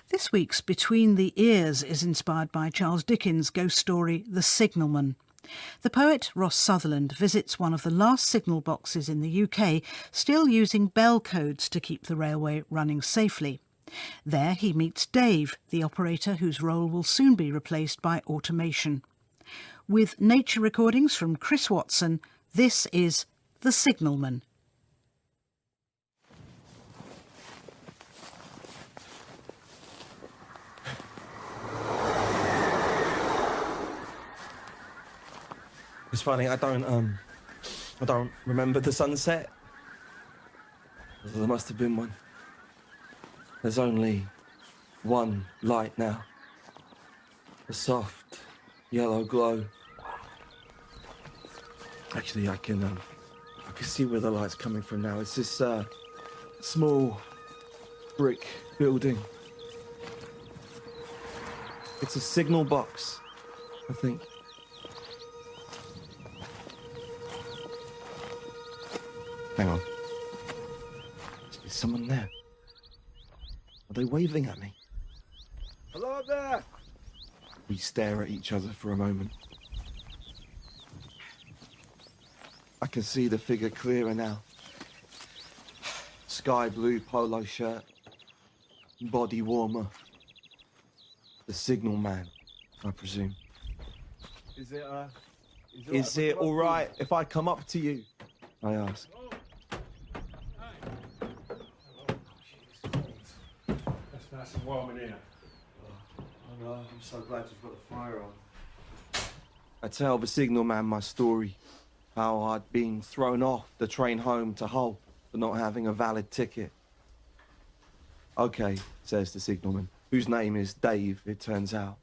This week's Between the Ears is inspired by Charles Dickens' ghost story The Signalman. The poet Ross Sutherland visits one of the last signal boxes in the UK, still using bell codes to keep the railway running safely. There he meets Dave, the operator whose role will soon be replaced by automation. With nature recordings from Chris Watson, this is The Signalman. It's funny, I don't remember the sunset. There must have been one. There's only one light now. A soft yellow glow. Actually, I can see where the light's coming from now. It's this small brick building. It's a signal box, I think. Hang on. Is someone there? Are they waving at me? Hello up there! We stare at each other for a moment. I can see the figure clearer now. Sky blue polo shirt, body warmer. The Signalman, I presume. Is it all right if I come up to you? I ask. Nice and warm in here. Oh no, I'm so glad you've got the fire on. I tell the signalman my story, how I'd been thrown off the train home to Hull for not having a valid ticket. Okay, says the signalman, whose name is Dave, it turns out.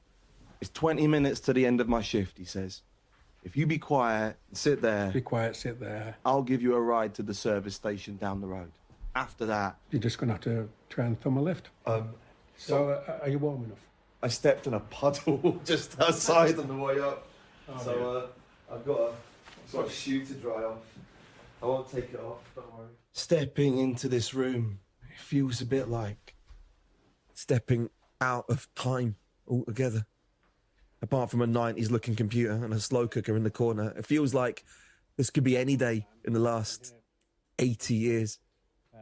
It's 20 minutes to the end of my shift, he says. If you be quiet and sit there... Be quiet, sit there. I'll give you a ride to the service station down the road. After that... You're just going to have to try and thumb a lift. So, are you warm enough? I stepped in a puddle just outside on the way up. I've got a shoe to dry off. I won't take it off, don't worry. Stepping into this room, it feels a bit like stepping out of time altogether. Apart from a 90s looking computer and a slow cooker in the corner, it feels like this could be any day in the last 80 years.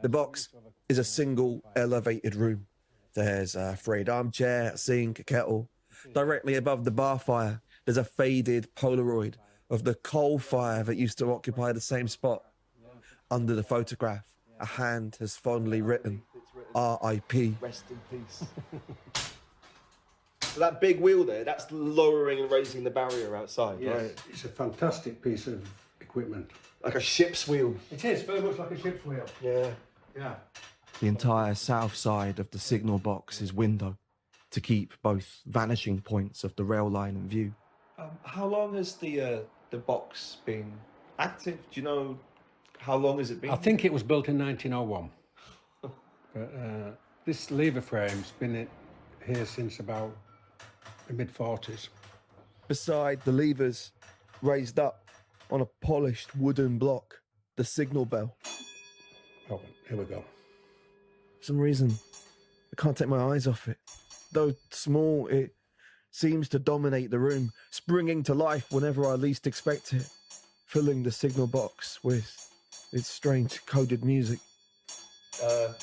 The box is a single elevated room. There's a frayed armchair, a sink, a kettle. Directly above the bar fire, there's a faded Polaroid of the coal fire that used to occupy the same spot. Under the photograph, a hand has fondly written, R.I.P. Rest in peace. So that big wheel there, that's lowering and raising the barrier outside, Yes, right? it's a fantastic piece of equipment. Like a ship's wheel. It is, very much like a ship's wheel. Yeah. Yeah. The entire south side of the signal box is window to keep both vanishing points of the rail line in view. How long has the box been active? Do you know how long has it been? I think it was built in 1901. But this lever frame's been here since about the mid-40s. Beside the levers, raised up on a polished wooden block, the signal bell. Oh, here we go. For some reason, I can't take my eyes off it. Though small, it seems to dominate the room, springing to life whenever I least expect it, filling the signal box with its strange coded music. I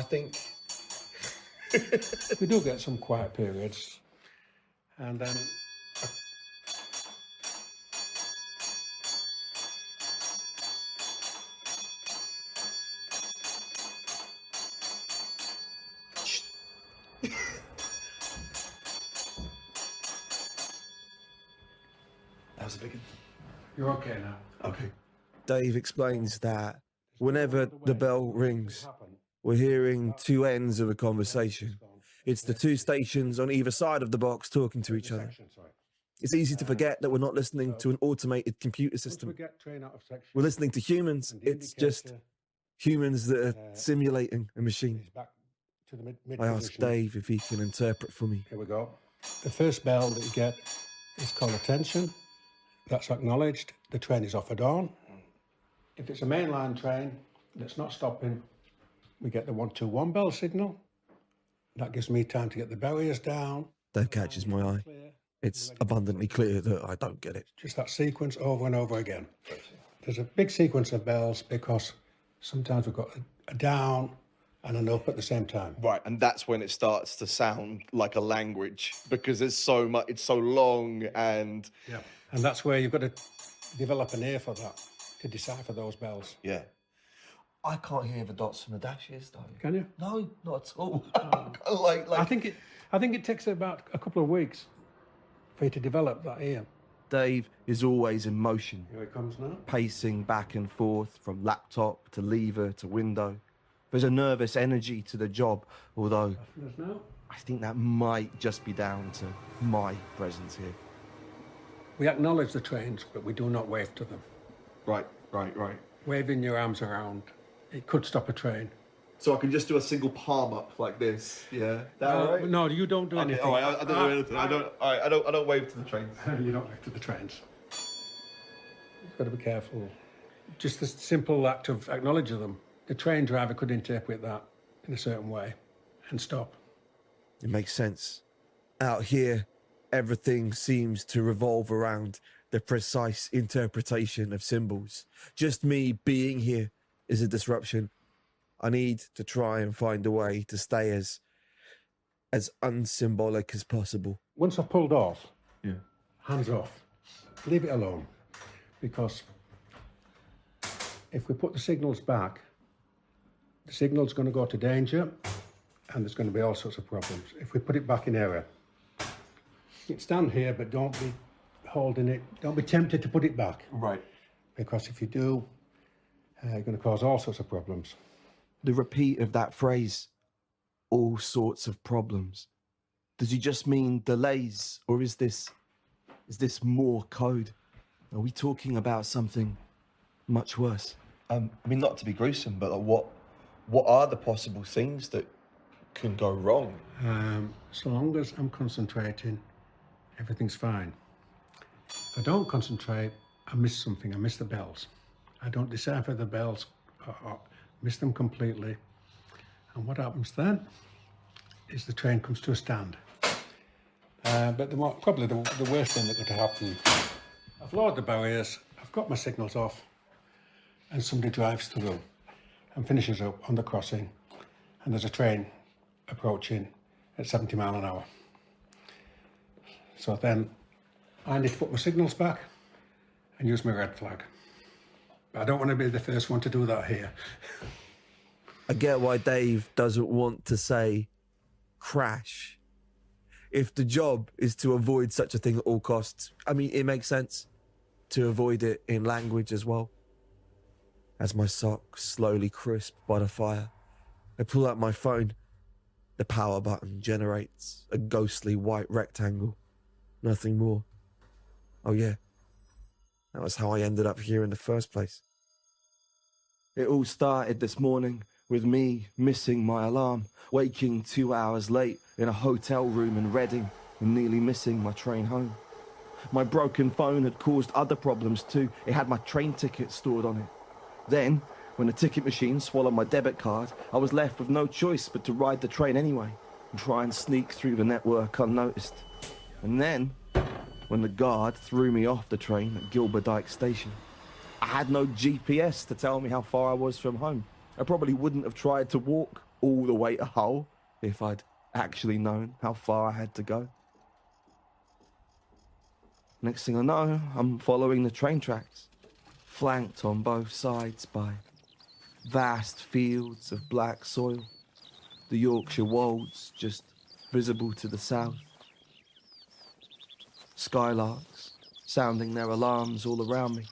think... We do get some quiet periods, and then... That was a big one. You're okay now? Okay. Dave explains that whenever the bell rings, we're hearing two ends of a conversation. It's the two stations on either side of the box talking to each other. It's easy to forget that we're not listening to an automated computer system. We're listening to humans. It's just humans that are simulating a machine. I asked Dave if he can interpret for me. Here we go. The first bell that you get is called attention. That's acknowledged. The train is offered on. If it's a mainline train, that's not stopping. We get the 121 bell signal. That gives me time to get the barriers down. That catches my eye. It's abundantly clear that I don't get it. Just that sequence over and over again. There's a big sequence of bells because sometimes we've got a down and an up at the same time. Right, and that's when it starts to sound like a language because there's so much, it's so long and... Yeah, and that's where you've got to develop an ear for that, to decipher those bells. Yeah. I can't hear the dots from the dashes, though. Can you? No, not at all. I think it takes about a couple of weeks for you to develop that ear. Dave is always in motion. Here it comes now. Pacing back and forth from laptop to lever to window. There's a nervous energy to the job, although I think that might just be down to my presence here. We acknowledge the trains, but we do not wave to them. Right. Waving your arms around, it could stop a train. So I can just do a single palm up like this, yeah? That all right? No, you don't do anything. All right, I don't do anything. I don't wave to the trains. You don't wave to the trains. You've got to be careful. Just the simple act of acknowledging them. The train driver could interpret that in a certain way and stop. It makes sense. Out here, everything seems to revolve around the precise interpretation of symbols. Just me being here is a disruption. I need to try and find a way to stay as unsymbolic as possible. Once I've pulled off, yeah, hands off, leave it alone. Because if we put the signals back, the signal's going to go to danger and there's going to be all sorts of problems. If we put it back in error, you can stand here, but don't be holding it. Don't be tempted to put it back. Right. Because if you do, you're going to cause all sorts of problems. The repeat of that phrase, all sorts of problems. Does he just mean delays, or is this more code? Are we talking about something much worse? I mean, not to be gruesome, but like what are the possible things that can go wrong? So long as I'm concentrating, everything's fine. If I don't concentrate, I miss something. I miss the bells. I don't decipher the bells, miss them completely. And what happens then is the train comes to a stand. But probably the worst thing that could happen, I've lowered the barriers, I've got my signals off, and somebody drives through and finishes up on the crossing, and there's a train approaching at 70 miles an hour. So then I need to put my signals back and use my red flag. But I don't want to be the first one to do that here. I get why Dave doesn't want to say crash. If the job is to avoid such a thing at all costs, I mean, it makes sense to avoid it in language as well. As my socks slowly crisp by the fire, I pull out my phone. The power button generates a ghostly white rectangle. Nothing more. Oh yeah, that was how I ended up here in the first place. It all started this morning with me missing my alarm, waking 2 hours late in a hotel room in Reading and nearly missing my train home. My broken phone had caused other problems too. It had my train ticket stored on it. Then, when the ticket machine swallowed my debit card, I was left with no choice but to ride the train anyway and try and sneak through the network unnoticed. And then, when the guard threw me off the train at Gilberdike Station, I had no GPS to tell me how far I was from home. I probably wouldn't have tried to walk all the way to Hull if I'd actually known how far I had to go. Next thing I know, I'm following the train tracks, flanked on both sides by vast fields of black soil, the Yorkshire wolds just visible to the south. Skylarks sounding their alarms all around me.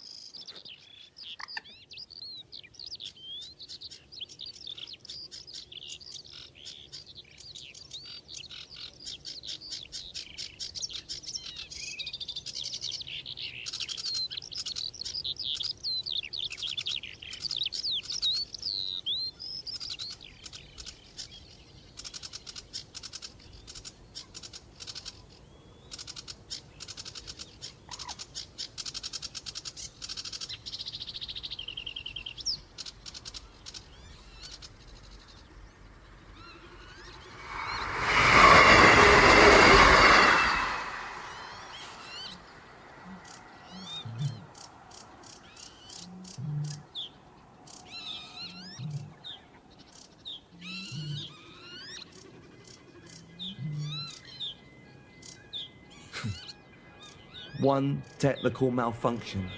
One technical malfunction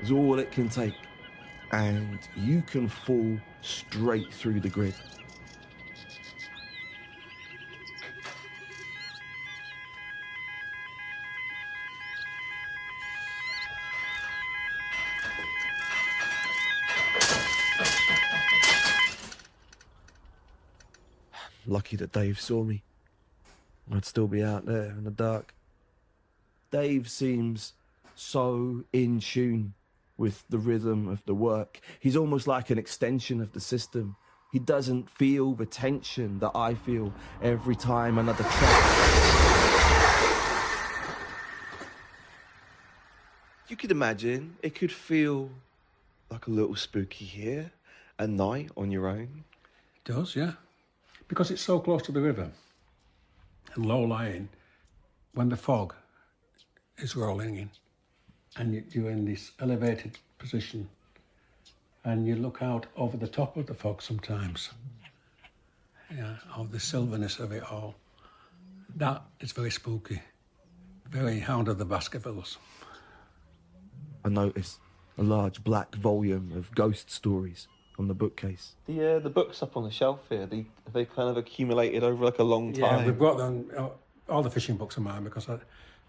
is all it can take, and you can fall straight through the grid. Lucky that Dave saw me. I'd still be out there in the dark. Dave seems so in tune with the rhythm of the work. He's almost like an extension of the system. He doesn't feel the tension that I feel every time another track. You could imagine it could feel like a little spooky here at night on your own. It does, yeah. Because it's so close to the river and low-lying, when the fog is rolling in and you're in this elevated position and you look out over the top of the fog sometimes, yeah, of the silverness of it all, that is very spooky, very Hound of the Baskervilles. I noticed a large black volume of ghost stories on the bookcase. The books up on the shelf here, they kind of accumulated over like a long time. Yeah, we brought them, all the fishing books are mine, because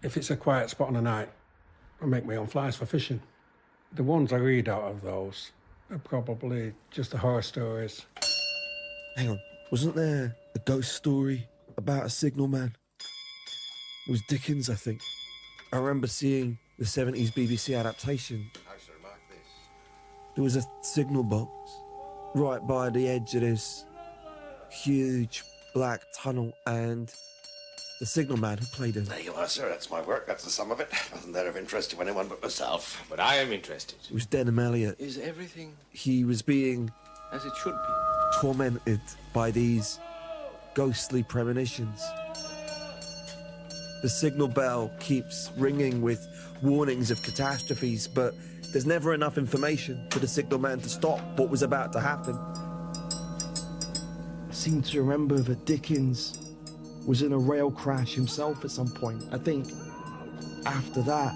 if it's a quiet spot on the night, I make my own flies for fishing. The ones I read out of those are probably just the horror stories. Hang on, wasn't there a ghost story about a signalman? It was Dickens, I think. I remember seeing the 70s BBC adaptation. There was a signal box right by the edge of this huge black tunnel, and the signalman who played him. There you are, sir. That's my work. That's the sum of it. Nothing there of interest to anyone but myself. But I am interested. It was Denham Elliot. Is everything He was being as it should be? tormented by these ghostly premonitions. The signal bell keeps ringing with warnings of catastrophes, but there's never enough information for the signalman to stop what was about to happen. I seem to remember that Dickens was in a rail crash himself at some point. I think after that,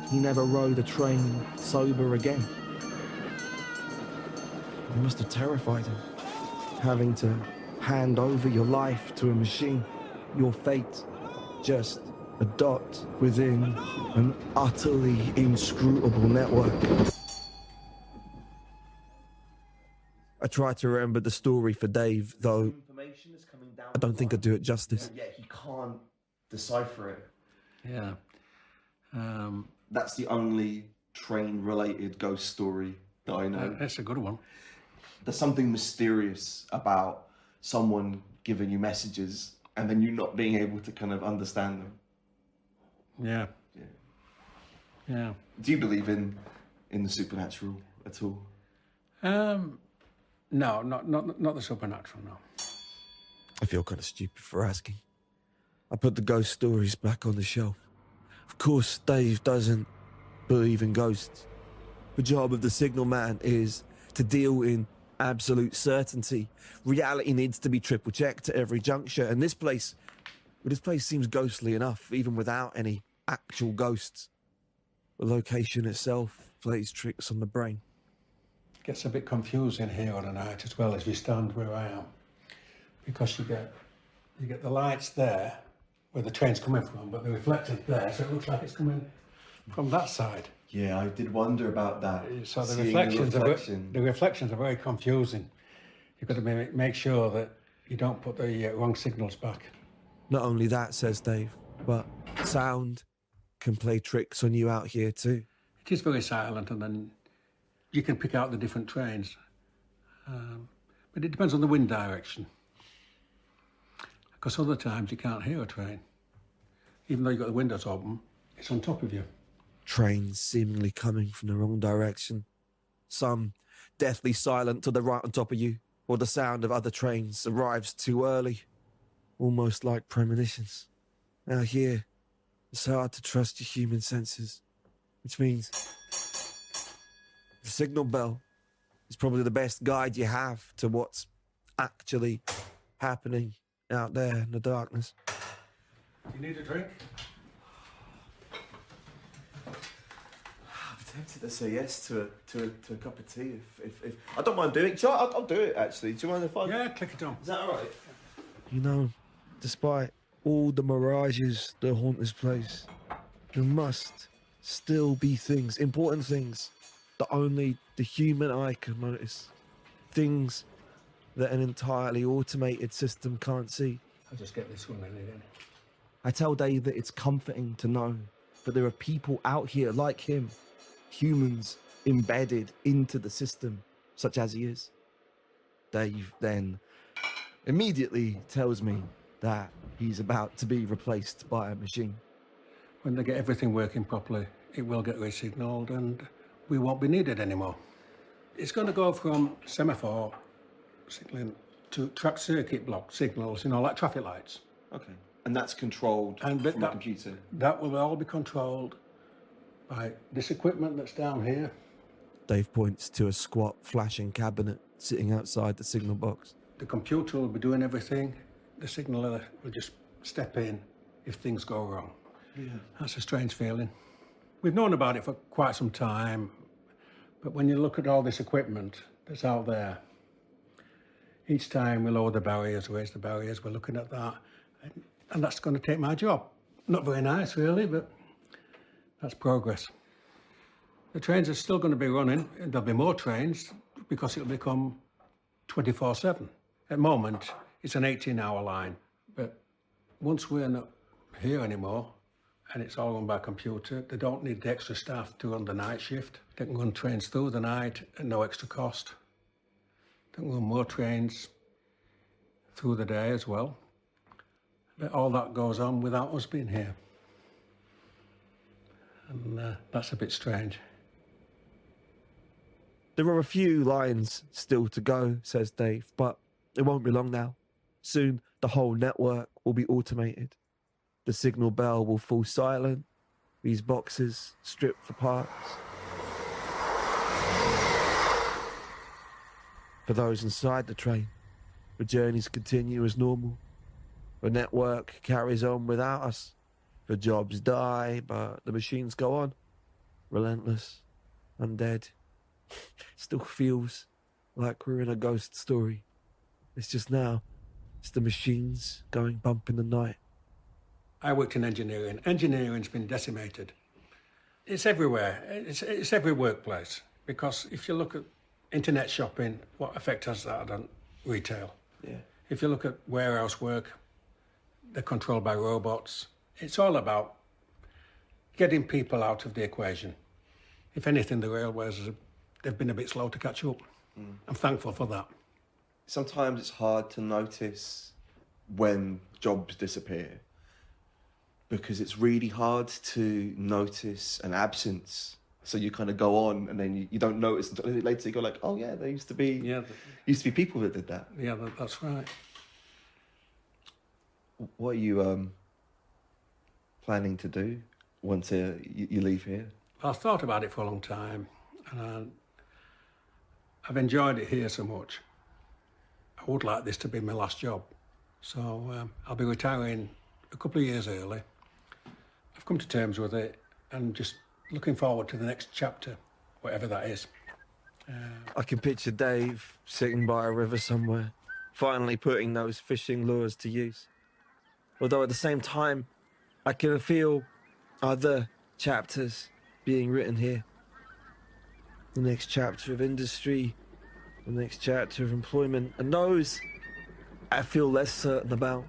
he never rode a train sober again. It must have terrified him, having to hand over your life to a machine, your fate just a dot within an utterly inscrutable network. I try to remember the story for Dave, though I don't think I'd do it justice. Yeah, he can't decipher it. Yeah. That's the only train-related ghost story that I know. That's a good one. There's something mysterious about someone giving you messages and then you not being able to kind of understand them. Yeah. Yeah. Yeah. Do you believe in the supernatural at all? No, not the supernatural, no. I feel kind of stupid for asking. I put the ghost stories back on the shelf. Of course, Dave doesn't believe in ghosts. The job of the signalman is to deal in absolute certainty. Reality needs to be triple-checked at every juncture, and this place seems ghostly enough, even without any actual ghosts. The location itself plays tricks on the brain. It gets a bit confusing here on a night as well as we stand where I am, because you get the lights there where the train's coming from, but the reflected there, so it looks like it's coming from that side. Yeah, I did wonder about that. So the reflections are very confusing. You've got to make sure that you don't put the wrong signals back. Not only that, says Dave, but sound can play tricks on you out here too. It is very silent, and then you can pick out the different trains. But it depends on the wind direction. Because other times you can't hear a train. Even though you've got the windows open, it's on top of you. Trains seemingly coming from the wrong direction. Some deathly silent to the right on top of you, or the sound of other trains arrives too early. Almost like premonitions. Out here, it's hard to trust your human senses, which means the signal bell is probably the best guide you have to what's actually happening out there in the darkness. Do you need a drink? tempted to say yes to a cup of tea if I don't mind doing it. Do you know what? I'll do it actually. Do you mind if I? Yeah, click it on. Is that all right? You know, despite all the mirages that haunt this place, there must still be things, important things, that only the human eye can notice. Things that an entirely automated system can't see. I'll just get this one in again. I tell Dave that it's comforting to know that there are people out here like him, humans embedded into the system, such as he is. Dave then immediately tells me that he's about to be replaced by a machine. When they get everything working properly, it will get re-signalled and we won't be needed anymore. It's going to go from semaphore signalling to track circuit block signals, you know, like traffic lights. Okay. And that's controlled from a computer? That will all be controlled by this equipment that's down here. Dave points to a squat flashing cabinet sitting outside the signal box. The computer will be doing everything. The signaller will just step in if things go wrong. Yeah. That's a strange feeling. We've known about it for quite some time, but when you look at all this equipment that's out there, each time we lower the barriers, raise the barriers, we're looking at that, and that's going to take my job. Not very nice, really, but that's progress. The trains are still going to be running, and there'll be more trains because it'll become 24/7. At the moment, it's an 18-hour line, but once we're not here anymore, and it's all run by computer, they don't need the extra staff to run the night shift. They can run trains through the night at no extra cost. They can run more trains through the day as well. But all that goes on without us being here. And that's a bit strange. There are a few lines still to go, says Dave, but it won't be long now. Soon, the whole network will be automated. The signal bell will fall silent, these boxes stripped for parts. For those inside the train, the journeys continue as normal. The network carries on without us. The jobs die, but the machines go on. Relentless, undead. Still feels like we're in a ghost story. It's just now, it's the machines going bump in the night. I worked in engineering. Engineering's been decimated. It's everywhere. It's every workplace. Because if you look at internet shopping, what effect has that on retail? Yeah. If you look at warehouse work, they're controlled by robots. It's all about getting people out of the equation. If anything, the railways, they've been a bit slow to catch up. I'm thankful for that. Sometimes it's hard to notice when jobs disappear because it's really hard to notice an absence. So you kind of go on and then you don't notice until later you go like, oh yeah, there used to be people that did that. Yeah, that's right. What are you planning to do once you leave here? I've thought about it for a long time, and I've enjoyed it here so much. I would like this to be my last job. So I'll be retiring a couple of years early. I've come to terms with it and just looking forward to the next chapter, whatever that is. I can picture Dave sitting by a river somewhere, finally putting those fishing lures to use. Although at the same time, I can feel other chapters being written here. The next chapter of industry, the next chapter of employment, and those I feel less certain about.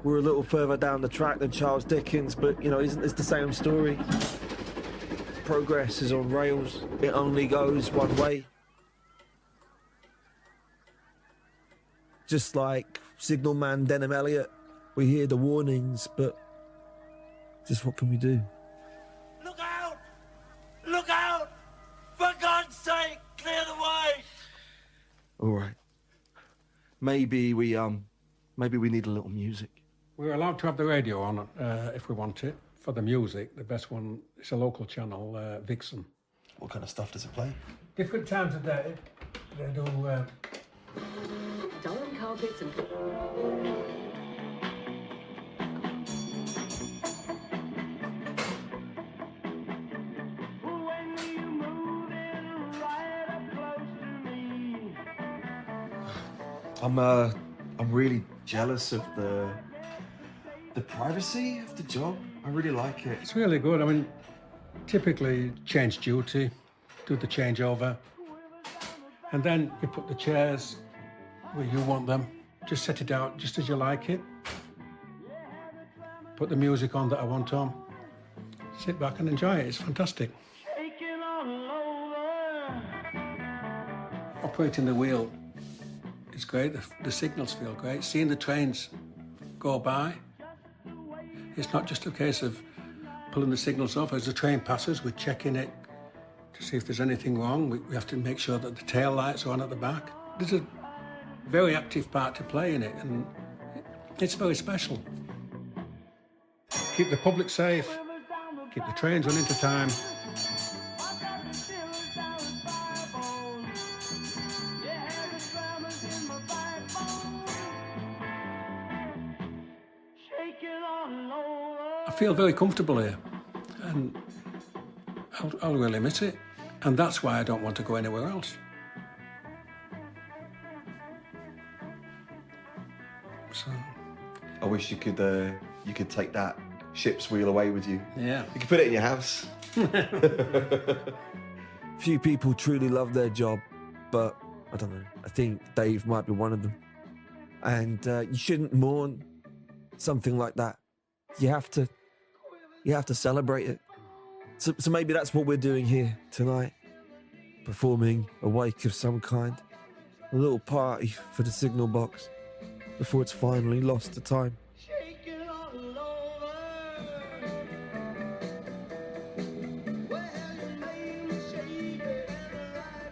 We're a little further down the track than Charles Dickens, but, you know, isn't this the same story? Progress is on rails. It only goes one way. Just like Signalman Denham Elliot, we hear the warnings, but just what can we do? Look out! Look out! For God's sake, clear the way! All right. Maybe we need a little music. We're allowed to have the radio on if we want it. For the music, the best one is a local channel, Vixen. What kind of stuff does it play? Different times of day, they do... Doll and carpets and... I'm really jealous of the privacy of the job. I really like it. It's really good. I mean, typically change duty, do the changeover, and then you put the chairs where you want them. Just set it out just as you like it. Put the music on that I want on. Sit back and enjoy it. It's fantastic. Operating the wheel is great. The signals feel great. Seeing the trains go by. It's not just a case of pulling the signals off. As the train passes, we're checking it to see if there's anything wrong. We have to make sure that the tail lights are on at the back. There's a very active part to play in it, and it's very special. Keep the public safe, keep the trains running to time. I feel very comfortable here, and I'll really miss it. And that's why I don't want to go anywhere else. So, I wish you could take that ship's wheel away with you. yeah. You could put it in your house. Few people truly love their job, but I don't know. I think Dave might be one of them. And you shouldn't mourn something like that. You have to celebrate it. So maybe that's what we're doing here tonight. Performing a wake of some kind. A little party for the signal box before it's finally lost to time.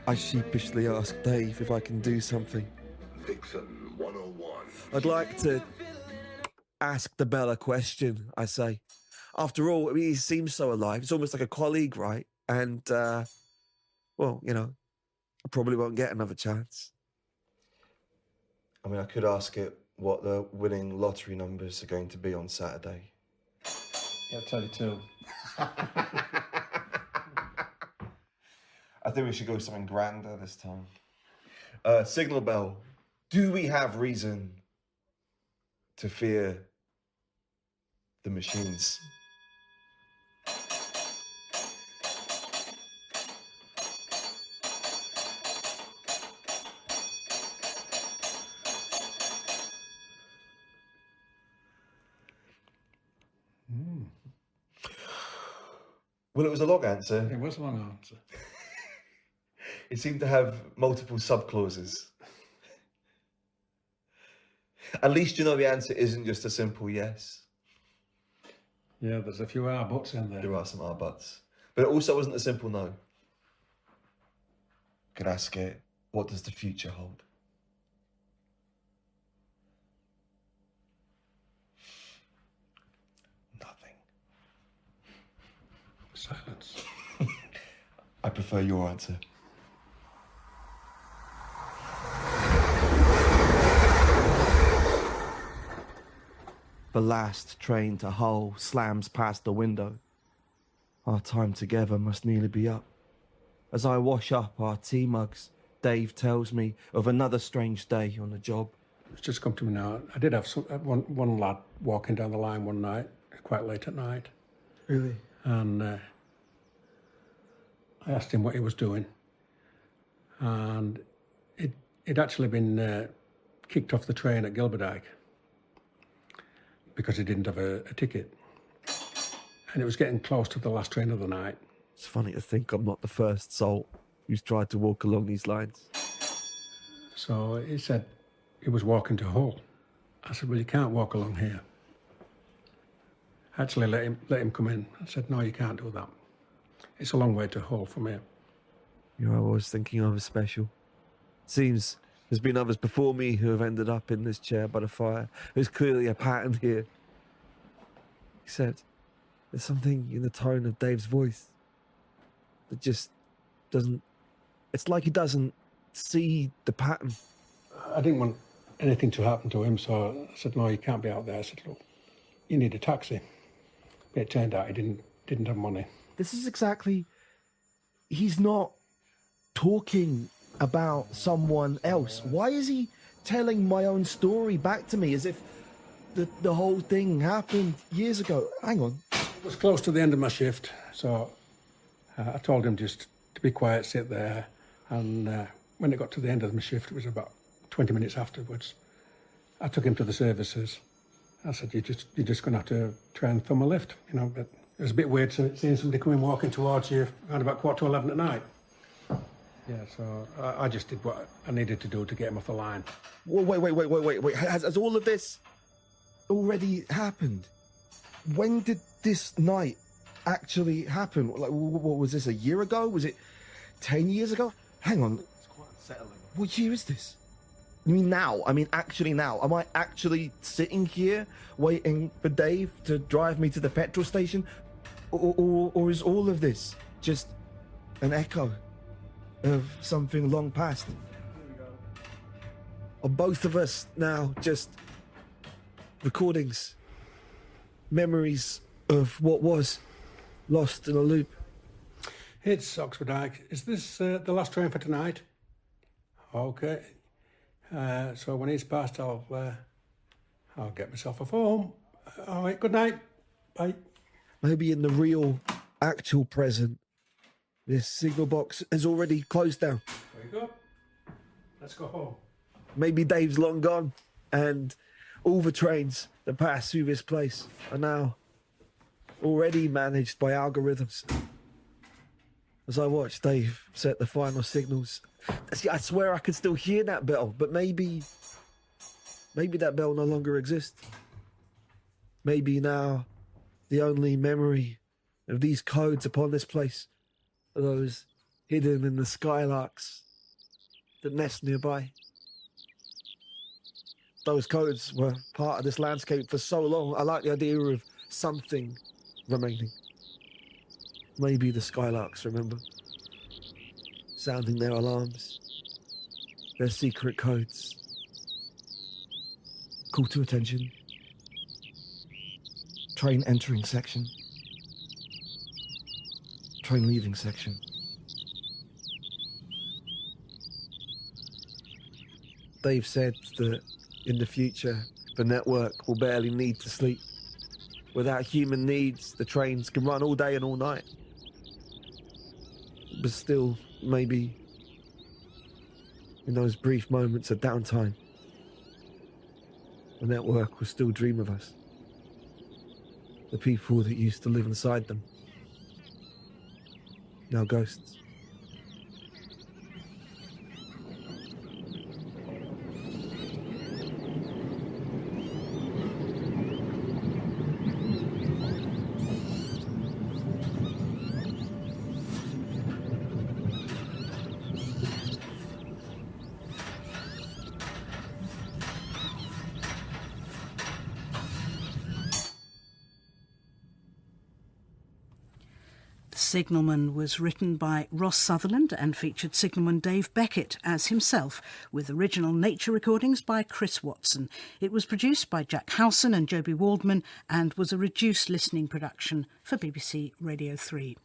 I sheepishly ask Dave if I can do something. Fiction 101. I'd like to ask the bell a question, I say. After all, I mean, he seems so alive. It's almost like a colleague, right? And, well, you know, I probably won't get another chance. I mean, I could ask it what the winning lottery numbers are going to be on Saturday. Yeah, I'll tell you too. I think we should go something grander this time. Signal bell. Do we have reason to fear the machines? Well, it was a long answer. It was a long answer. It seemed to have multiple subclauses. At least you know the answer isn't just a simple yes. Yeah, there's a few R buts in there. There are some R buts. But it also wasn't a simple no. Could ask it, what does the future hold? Nothing. Silence. I prefer your answer. The last train to Hull slams past the window. Our time together must nearly be up. As I wash up our tea mugs, Dave tells me of another strange day on the job. It's just come to me now. I did have one lad walking down the line one night, quite late at night. Really? And I asked him what he was doing. And he'd actually been kicked off the train at Gilberdike because he didn't have a ticket. And it was getting close to the last train of the night. It's funny to think I'm not the first soul who's tried to walk along these lines. So he said he was walking to Hull. I said, well, you can't walk along here. I actually let him come in. I said, no, you can't do that. It's a long way to Hull from here. You know, I was thinking of a special. Seems there's been others before me who have ended up in this chair by the fire. There's clearly a pattern here. Except there's something in the tone of Dave's voice that just doesn't... It's like he doesn't see the pattern. I didn't want anything to happen to him, so I said, no, you can't be out there. I said, look, you need a taxi. But it turned out he didn't have money. This is exactly... He's not talking about someone else. Why is he telling my own story back to me as if the whole thing happened years ago. Hang on. It was close to the end of my shift, so I told him just to be quiet, sit there, and when it got to the end of my shift, it was about 20 minutes afterwards, I took him to the services. I said, you're just going to have to try and thumb a lift, you know, but it was a bit weird seeing somebody coming walking towards you around about 11:15 at night. Yeah, so I just did what I needed to do to get him off the line. Wait. Has all of this already happened? When did this night actually happen? Like, what was this, a year ago? Was it 10 years ago? Hang on. It's quite unsettling. What year is this? You mean now? I mean, actually now. Am I actually sitting here waiting for Dave to drive me to the petrol station? Or is all of this just an echo of something long past? Are both of us now just recordings, memories of what was, lost in a loop? It's Oxford Ike. Is this the last train for tonight? Okay. So when he's passed, I'll get myself off home. All right, good night. Bye. Maybe in the real, actual present, this signal box has already closed down. Very good. Let's go home. Maybe Dave's long gone, and all the trains that pass through this place are now already managed by algorithms. As I watch Dave set the final signals, see, I swear I could still hear that bell, but maybe that bell no longer exists. Maybe now the only memory of these codes upon this place are those hidden in the skylarks that nest nearby. Those codes were part of this landscape for so long. I like the idea of something remaining. Maybe the skylarks remember, sounding their alarms, their secret codes. Call to attention. Train entering section. Train leaving section. Dave said that in the future, the network will barely need to sleep. Without human needs, the trains can run all day and all night. But still, maybe in those brief moments of downtime, the network will still dream of us. The people that used to live inside them. Now ghosts. Signalman was written by Ross Sutherland and featured signalman Dave Beckett as himself, with original nature recordings by Chris Watson. It was produced by Jack Howson and Joby Waldman and was a reduced listening production for BBC Radio 3.